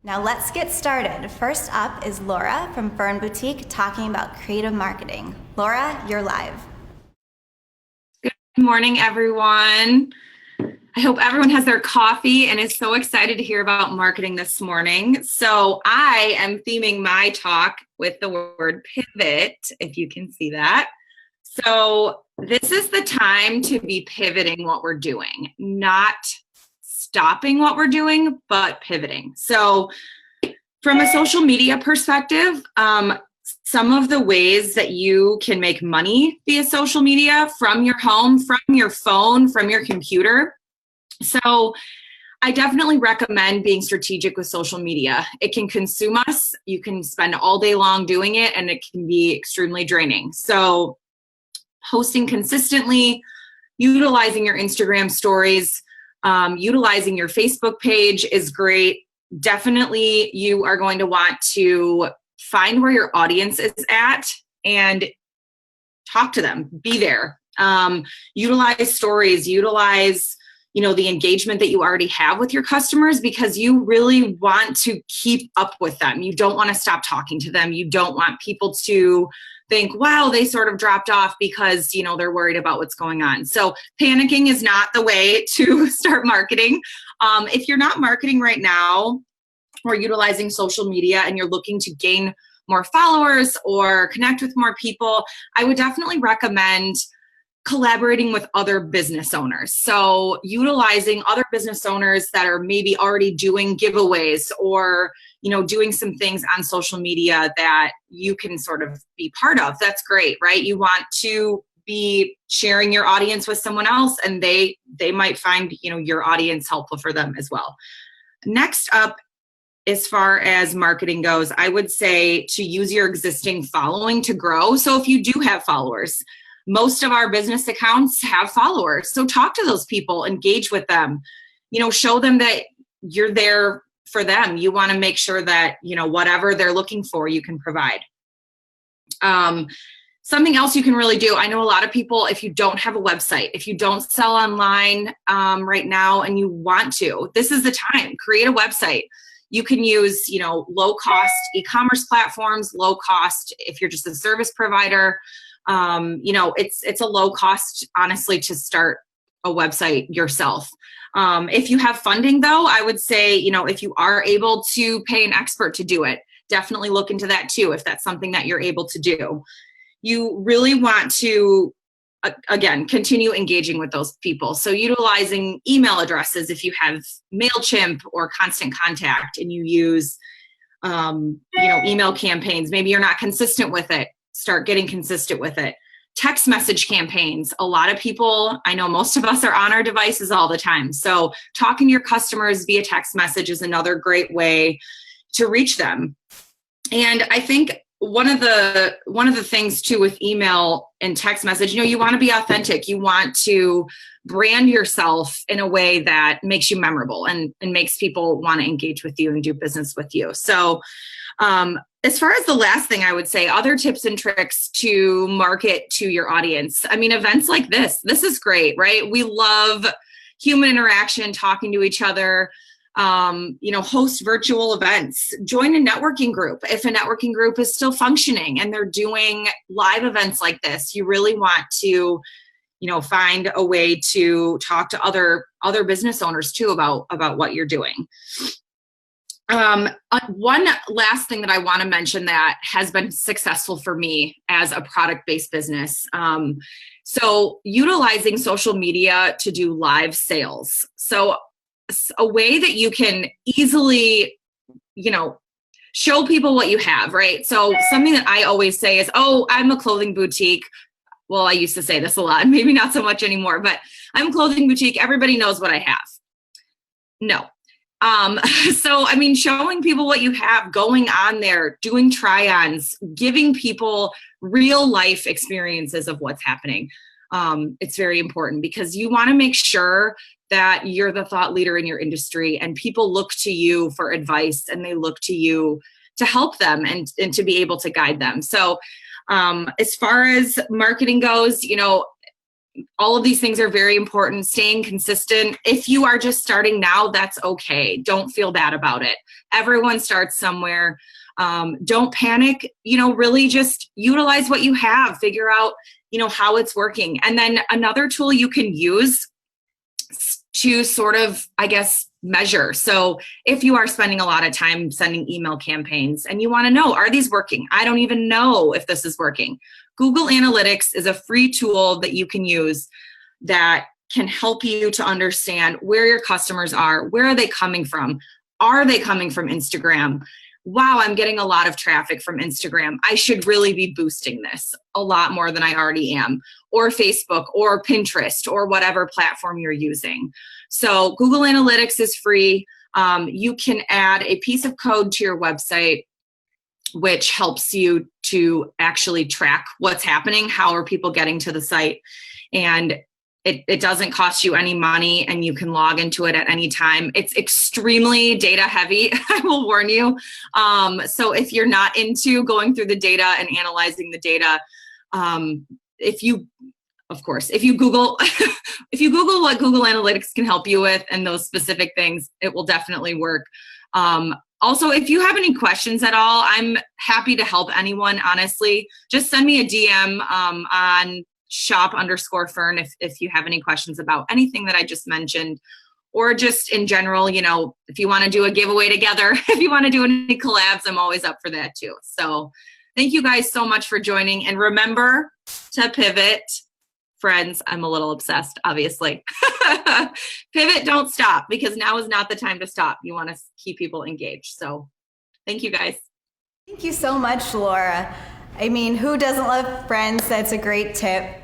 Now let's get started. First up is Laura from Ferne Boutique talking about creative marketing. Laura, you're live. Good morning, everyone. I hope everyone has their coffee and is so excited to hear about marketing this morning. So I am theming my talk with the word pivot, if you can see that. So this is the time to be pivoting what we're doing, not stopping what we're doing, but pivoting. So from a social media perspective, some of the ways that you can make money via social media from your home, from your phone, from your computer. So I definitely recommend being strategic with social media. It can consume us. You can spend all day long doing it, and it can be extremely draining. So posting consistently, utilizing your Instagram stories, utilizing your Facebook page is great. Definitely, you are going to want to find where your audience is at and talk to them. Be there. Utilize stories. Utilize, the engagement that you already have with your customers, because you really want to keep up with them. You don't want to stop talking to them. You don't want people to think, wow, they sort of dropped off because, they're worried about what's going on. So panicking is not the way to start marketing. If you're not marketing right now or utilizing social media and you're looking to gain more followers or connect with more people, I would definitely recommend collaborating with other business owners. So utilizing other business owners that are maybe already doing giveaways or, doing some things on social media that you can sort of be part of. That's great, right? You want to be sharing your audience with someone else, and they might find, your audience helpful for them as well. Next up, as far as marketing goes, I would say to use your existing following to grow. So if you do have followers, most of our business accounts have followers. So talk to those people, engage with them, show them that you're there for them. You want to make sure that, whatever they're looking for, you can provide. Something else you can really do. I know a lot of people, if you don't have a website, if you don't sell online right now and you want to, this is the time. Create a website. You can use, low cost e-commerce platforms, low cost if you're just a service provider. It's a low cost, honestly, to start a website yourself. If you have funding, though, I would say, if you are able to pay an expert to do it, definitely look into that too, if that's something that you're able to do. You really want to, again, continue engaging with those people. So utilizing email addresses, if you have MailChimp or Constant Contact and you use, email campaigns, maybe you're not consistent with it. Start getting consistent with it. Text message campaigns. A lot of people, I know most of us are on our devices all the time. So talking to your customers via text message is another great way to reach them. And I think one of the things too with email and text message, you want to be authentic. You want to brand yourself in a way that makes you memorable and makes people want to engage with you and do business with you. So as far as the last thing I would say, other tips and tricks to market to your audience. I mean, events like this is great, right? We love human interaction, talking to each other, host virtual events, join a networking group. If a networking group is still functioning and they're doing live events like this, you really want to, find a way to talk to other business owners too about what you're doing. One last thing that I want to mention that has been successful for me as a product-based business. So utilizing social media to do live sales. So a way that you can easily, show people what you have, right? So something that I always say is, oh, I'm a clothing boutique. Well, I used to say this a lot, maybe not so much anymore, but I'm a clothing boutique. Everybody knows what I have. No. So, showing people what you have, going on there, doing try-ons, giving people real life experiences of what's happening. It's very important because you want to make sure that you're the thought leader in your industry and people look to you for advice and they look to you to help them and to be able to guide them. So, as far as marketing goes, all of these things are very important. Staying consistent. If you are just starting now, that's okay. Don't feel bad about it. Everyone starts somewhere. Don't panic, really just utilize what you have, figure out, how it's working. And then another tool you can use to sort of, I guess, measure. So if you are spending a lot of time sending email campaigns and you want to know, are these working? I don't even know if this is working. Google Analytics is a free tool that you can use that can help you to understand where your customers are. Where are they coming from? Are they coming from Instagram? Wow, I'm getting a lot of traffic from Instagram. I should really be boosting this a lot more than I already am. Or Facebook or Pinterest or whatever platform you're using. So Google Analytics is free. You can add a piece of code to your website, which helps you to actually track what's happening. How are people getting to the site? And it doesn't cost you any money, and you can log into it at any time. It's extremely data heavy, I will warn you. So if you're not into going through the data and analyzing the data, if you Google if you Google what Google Analytics can help you with and those specific things, it will definitely work. Also, if you have any questions at all, I'm happy to help anyone, honestly. Just send me a DM on shop_Ferne if you have any questions about anything that I just mentioned, or just in general, if you want to do a giveaway together, if you want to do any collabs, I'm always up for that too. So thank you guys so much for joining, and remember to pivot. Friends, I'm a little obsessed, obviously. Pivot, don't stop, because now is not the time to stop. You want to keep people engaged. So thank you guys. Thank you so much, Laura. I mean, who doesn't love friends? That's a great tip.